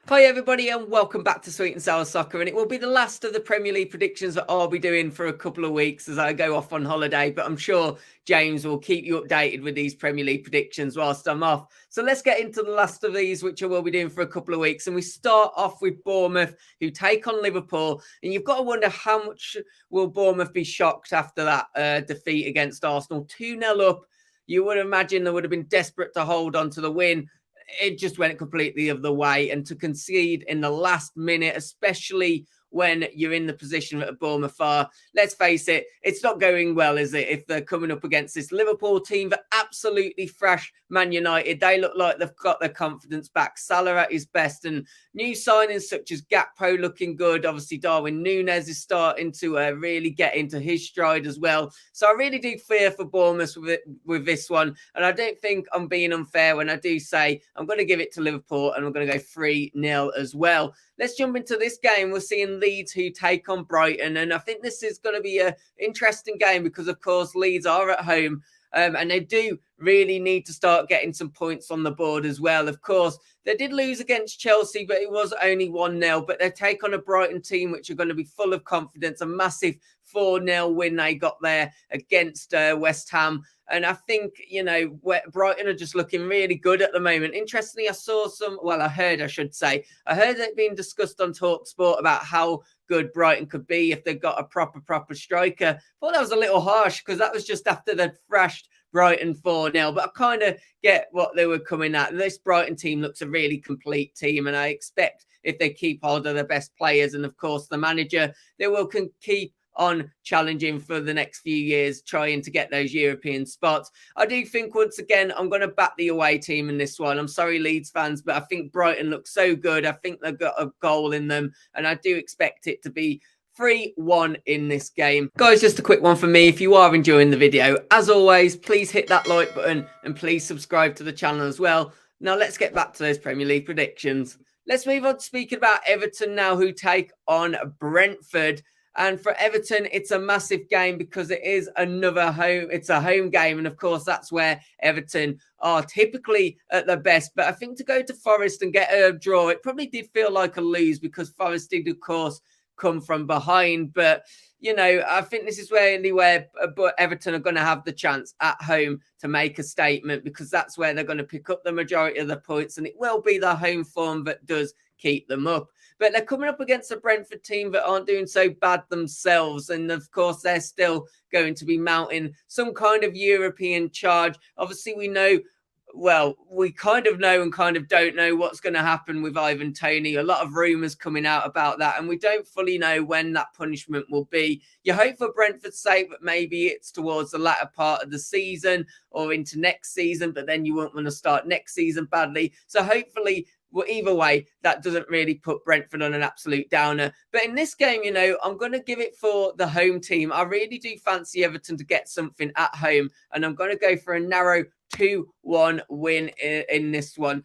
Hi everybody and welcome back to Sweet and Sour Soccer, and it will be the last of the Premier League predictions that I'll be doing for a couple of weeks as I go off on holiday, but I'm sure James will keep you updated with these Premier League predictions whilst I'm off. So let's get into the last of these, which I will be doing for a couple of weeks, and we start off with Bournemouth, who take on Liverpool, and you've got to wonder how much will Bournemouth be shocked after that defeat against Arsenal. 2-0 up, you would imagine they would have been desperate to hold on to the win. It just went completely the other way, and to concede in the last minute, especially when you're in the position that Bournemouth are, let's face it, it's not going well, is it? If they're coming up against this Liverpool team that absolutely thrashed Man United, they look like they've got their confidence back. Salah at his best, and new signings such as Gakpo looking good. Obviously, Darwin Núñez is starting to really get into his stride as well. So I really do fear for Bournemouth with this one, and I don't think I'm being unfair when I do say I'm going to give it to Liverpool, and I'm going to go 3-0 as well. Let's jump into this game. We're seeing Leeds, who take on Brighton, and I think this is going to be an interesting game because, of course, Leeds are at home. And they do really need to start getting some points on the board as well. Of course, they did lose against Chelsea, but it was only 1-0. But they take on a Brighton team which are going to be full of confidence. A massive 4-0 win they got there against West Ham. And I think, you know, Brighton are just looking really good at the moment. Interestingly, I heard it being discussed on TalkSport about how good Brighton could be if they've got a proper striker. Thought that was a little harsh because that was just after they'd thrashed Brighton 4-0. But I kind of get what they were coming at. This Brighton team looks a really complete team, and I expect if they keep hold of their best players and, of course, the manager, they will keep on challenging for the next few years, trying to get those European spots. I do think, once again, I'm going to back the away team in this one. I'm sorry, Leeds fans, but I think Brighton looks so good. I think they've got a goal in them, and I do expect it to be 3-1 in this game. Guys, just a quick one for me. If you are enjoying the video, as always, please hit that like button and please subscribe to the channel as well. Now, let's get back to those Premier League predictions. Let's move on to speaking about Everton now, who take on Brentford. And for Everton, it's a massive game because it is another home. It's a home game. And of course, that's where Everton are typically at their best. But I think to go to Forest and get a draw, it probably did feel like a lose because Forest did, of course, come from behind. But, you know, I think this is where Everton are going to have the chance at home to make a statement, because that's where they're going to pick up the majority of the points. And it will be the home form that does keep them up. But they're coming up against a Brentford team that aren't doing so bad themselves. And of course, they're still going to be mounting some kind of European charge. Obviously, we kind of know and kind of don't know what's going to happen with Ivan Toney. A lot of rumours coming out about that, and we don't fully know when that punishment will be. You hope for Brentford's sake that maybe it's towards the latter part of the season or into next season, but then you won't want to start next season badly. So hopefully, well, either way, that doesn't really put Brentford on an absolute downer. But in this game, you know, I'm going to give it for the home team. I really do fancy Everton to get something at home, and I'm going to go for a narrow 2-1 win in this one.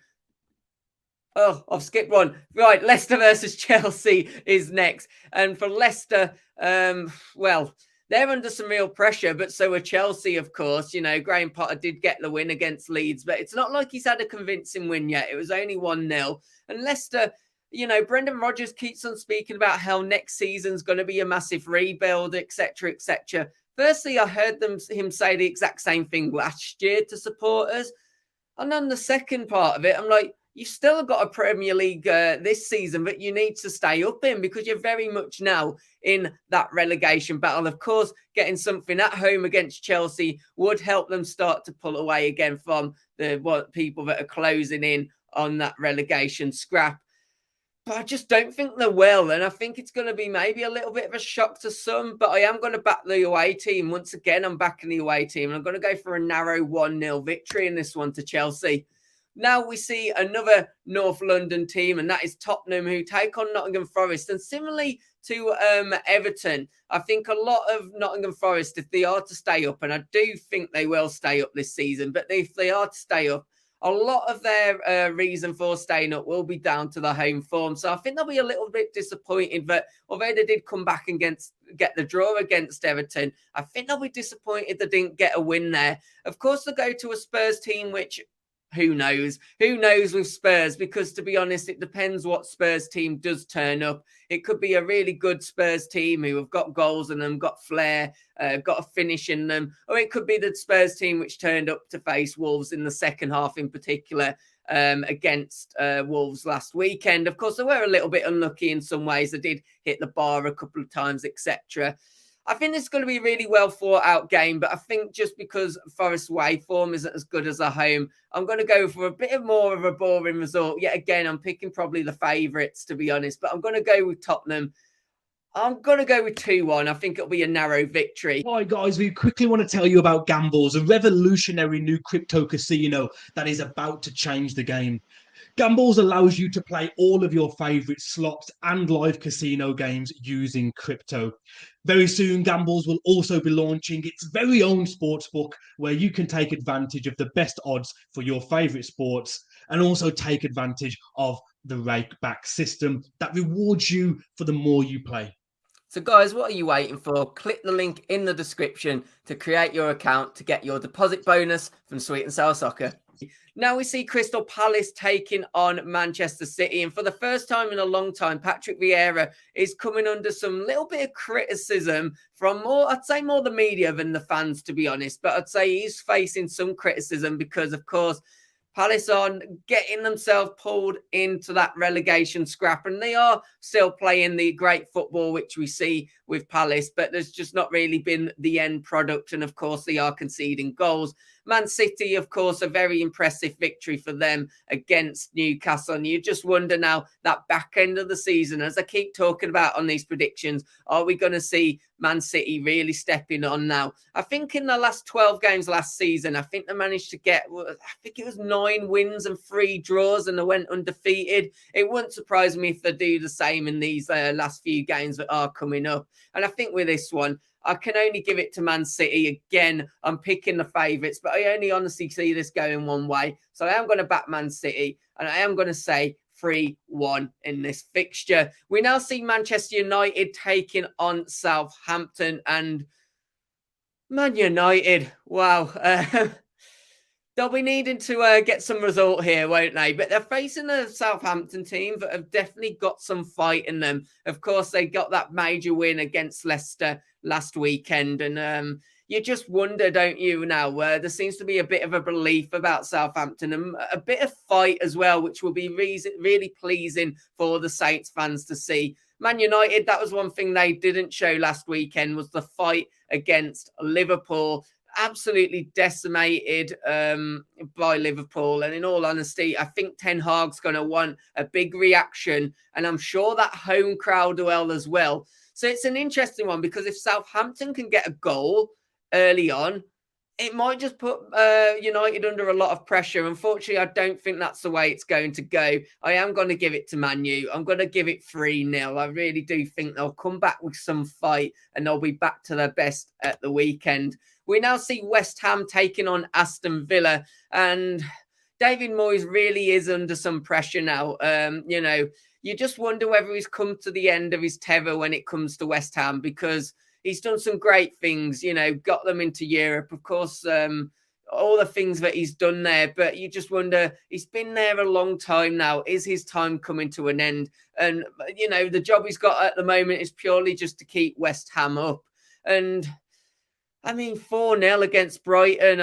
Oh, I've skipped one. Right, Leicester versus Chelsea is next. And for Leicester, they're under some real pressure, but so are Chelsea, of course. You know, Graham Potter did get the win against Leeds, but it's not like he's had a convincing win yet. It was only 1-0. And Leicester, you know, Brendan Rodgers keeps on speaking about how next season's going to be a massive rebuild, etc., etc. Firstly, I heard him say the exact same thing last year to supporters. And on the second part of it, I'm like, you've still got a Premier League this season, but you need to stay up in, because you're very much now in that relegation battle. Of course, getting something at home against Chelsea would help them start to pull away again from the people that are closing in on that relegation scrap. But I just don't think they will. And I think it's going to be maybe a little bit of a shock to some. But I am going to back the away team. Once again, I'm backing the away team. And I'm going to go for a narrow 1-0 victory in this one to Chelsea. Now we see another North London team, and that is Tottenham, who take on Nottingham Forest. And similarly to Everton, I think a lot of Nottingham Forest, if they are to stay up, and I do think they will stay up this season, but if they are to stay up, a lot of their reason for staying up will be down to the home form. So I think they'll be a little bit disappointed that although they did come back and get the draw against Everton, I think they'll be disappointed they didn't get a win there. Of course, they'll go to a Spurs team, which who knows? Who knows with Spurs? Because to be honest, it depends what Spurs team does turn up. It could be a really good Spurs team who have got goals in them, got flair, got a finish in them. Or it could be the Spurs team which turned up to face Wolves in the second half in particular against Wolves last weekend. Of course, they were a little bit unlucky in some ways. They did hit the bar a couple of times, etc. I think it's going to be a really well thought out game, but I think just because Forest away form isn't as good as at home, I'm going to go for a bit more of a boring result. Yet again, I'm picking probably the favourites, to be honest, but I'm going to go with Tottenham. I'm going to go with 2-1. I think it'll be a narrow victory. Hi guys, we quickly want to tell you about Gambles, a revolutionary new crypto casino that is about to change the game. Gambles allows you to play all of your favorite slots and live casino games using crypto. Very soon, Gambles will also be launching its very own sportsbook where you can take advantage of the best odds for your favorite sports and also take advantage of the rake back system that rewards you for the more you play. So guys, what are you waiting for? Click the link in the description to create your account to get your deposit bonus from Sweet and Sour Soccer. Now we see Crystal Palace taking on Manchester City. And for the first time in a long time, Patrick Vieira is coming under some little bit of criticism from I'd say more the media than the fans, to be honest. But I'd say he's facing some criticism because, of course, Palace are getting themselves pulled into that relegation scrap, and they are still playing the great football which we see with Palace, but there's just not really been the end product, and of course they are conceding goals. Man City, of course, a very impressive victory for them against Newcastle, and you just wonder now, that back end of the season, as I keep talking about on these predictions, are we going to see Man City really stepping on now? I think in the last 12 games last season, I think they managed to get, I think it was 9 wins and 3 draws, and they went undefeated. It wouldn't surprise me if they do the same in these last few games that are coming up. And I think with this one, I can only give it to Man City. Again, I'm picking the favourites, but I only honestly see this going one way. So I am going to back Man City, and I am going to say 3-1 in this fixture. We now see Manchester United taking on Southampton, and Man United, wow. They'll be needing to get some result here, won't they? But they're facing a Southampton team that have definitely got some fight in them. Of course, they got that major win against Leicester last weekend. And you just wonder, don't you, now, where there seems to be a bit of a belief about Southampton and a bit of fight as well, which will be really pleasing for the Saints fans to see. Man United, that was one thing they didn't show last weekend, was the fight against Liverpool. Absolutely decimated by Liverpool. And in all honesty, I think Ten Hag's going to want a big reaction. And I'm sure that home crowd will as well. So it's an interesting one because if Southampton can get a goal early on, it might just put United under a lot of pressure. Unfortunately, I don't think that's the way it's going to go. I am going to give it to Man U. I'm going to give it 3-0. I really do think they'll come back with some fight and they'll be back to their best at the weekend. We now see West Ham taking on Aston Villa, and David Moyes really is under some pressure now. You just wonder whether he's come to the end of his tether when it comes to West Ham, because he's done some great things, got them into Europe, of course, all the things that he's done there. But you just wonder, he's been there a long time now. Is his time coming to an end? And, the job he's got at the moment is purely just to keep West Ham up. And 4-0 against Brighton.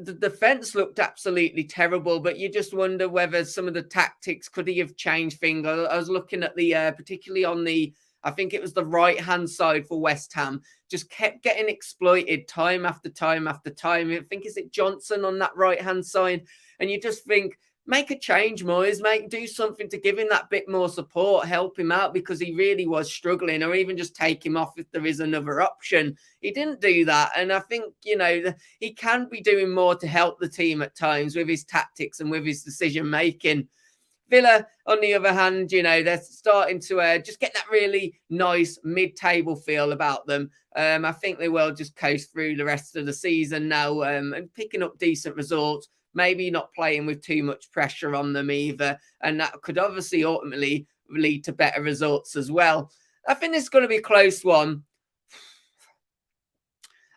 The defence looked absolutely terrible, but you just wonder whether some of the tactics, could he have changed things? I was looking at the, particularly on the, I think it was the right-hand side for West Ham, just kept getting exploited time after time after time. I think, is it Johnson on that right-hand side? And you just think, make a change, Moyes. Do something to give him that bit more support, help him out, because he really was struggling, or even just take him off if there is another option. He didn't do that. And I think, he can be doing more to help the team at times with his tactics and with his decision-making. Villa, on the other hand, you know, they're starting to just get that really nice mid-table feel about them. I think they will just coast through the rest of the season now and picking up decent results, maybe not playing with too much pressure on them either. And that could obviously ultimately lead to better results as well. I think it's going to be a close one.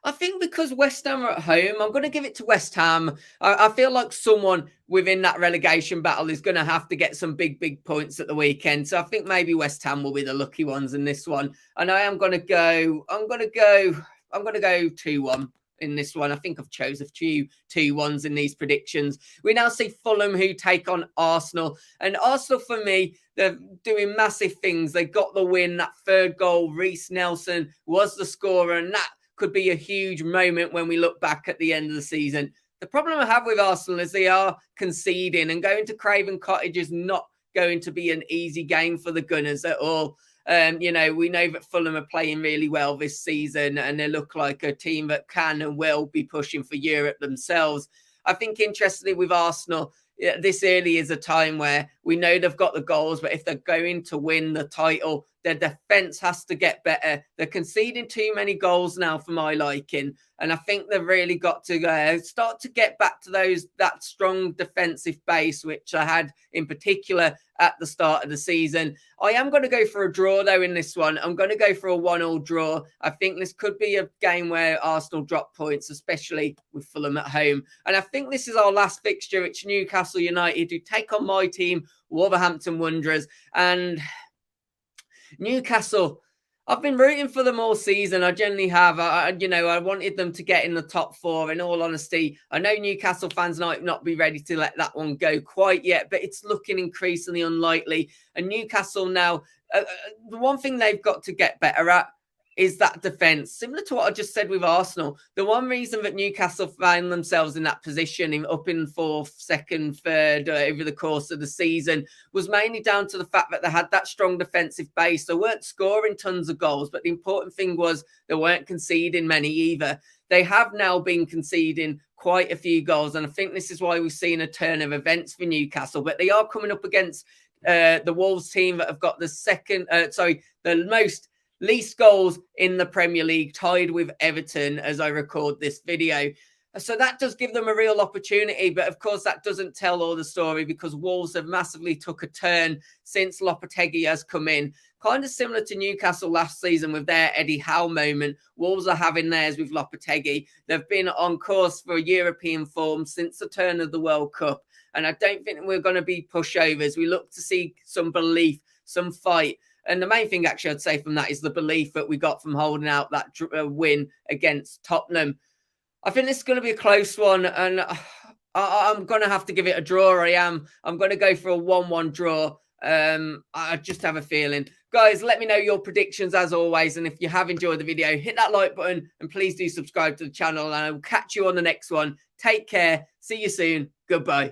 I think because West Ham are at home, I'm going to give it to West Ham. I feel like someone within that relegation battle is going to have to get some big points at the weekend. So I think maybe West Ham will be the lucky ones in this one. And I am going to go. I'm going to go 2-1 in this one. I think I've chosen a few 2-1s in these predictions. We now see Fulham, who take on Arsenal. And Arsenal, for me, they're doing massive things. They got the win. That third goal, Reece Nelson was the scorer, and that could be a huge moment when we look back at the end of the season. The problem I have with Arsenal is they are conceding, and going to Craven Cottage is not going to be an easy game for the Gunners at all. You know, we know that Fulham are playing really well this season, and they look like a team that can and will be pushing for Europe themselves. I think, interestingly, with Arsenal, this early is a time where we know they've got the goals, but if they're going to win the title, their defence has to get better. They're conceding too many goals now for my liking. And I think they've really got to start to get back to that strong defensive base, which I had in particular at the start of the season. I am going to go for a draw, though, in this one. I'm going to go for a 1-1 draw. I think this could be a game where Arsenal drop points, especially with Fulham at home. And I think this is our last fixture. It's Newcastle United, who take on my team, Wolverhampton Wanderers. And Newcastle, I've been rooting for them all season. I generally have. I wanted them to get in the top four. In all honesty, I know Newcastle fans might not be ready to let that one go quite yet, but it's looking increasingly unlikely. And Newcastle now, the one thing they've got to get better at is that defence. Similar to what I just said with Arsenal, the one reason that Newcastle found themselves in that position, up in fourth, second, third over the course of the season, was mainly down to the fact that they had that strong defensive base. They weren't scoring tons of goals, but the important thing was they weren't conceding many either. They have now been conceding quite a few goals, and I think this is why we've seen a turn of events for Newcastle. But they are coming up against the Wolves team that have got the most least goals in the Premier League, tied with Everton as I record this video. So that does give them a real opportunity. But of course, that doesn't tell all the story, because Wolves have massively took a turn since Lopetegui has come in. Kind of similar to Newcastle last season with their Eddie Howe moment. Wolves are having theirs with Lopetegui. They've been on course for European form since the turn of the World Cup. And I don't think we're going to be pushovers. We look to see some belief, some fight. And the main thing, actually, I'd say from that is the belief that we got from holding out that win against Tottenham. I think this is going to be a close one, and I'm going to have to give it a draw. I'm going to go for a 1-1 draw. I just have a feeling. Guys, let me know your predictions as always. And if you have enjoyed the video, hit that like button and please do subscribe to the channel. And I will catch you on the next one. Take care. See you soon. Goodbye.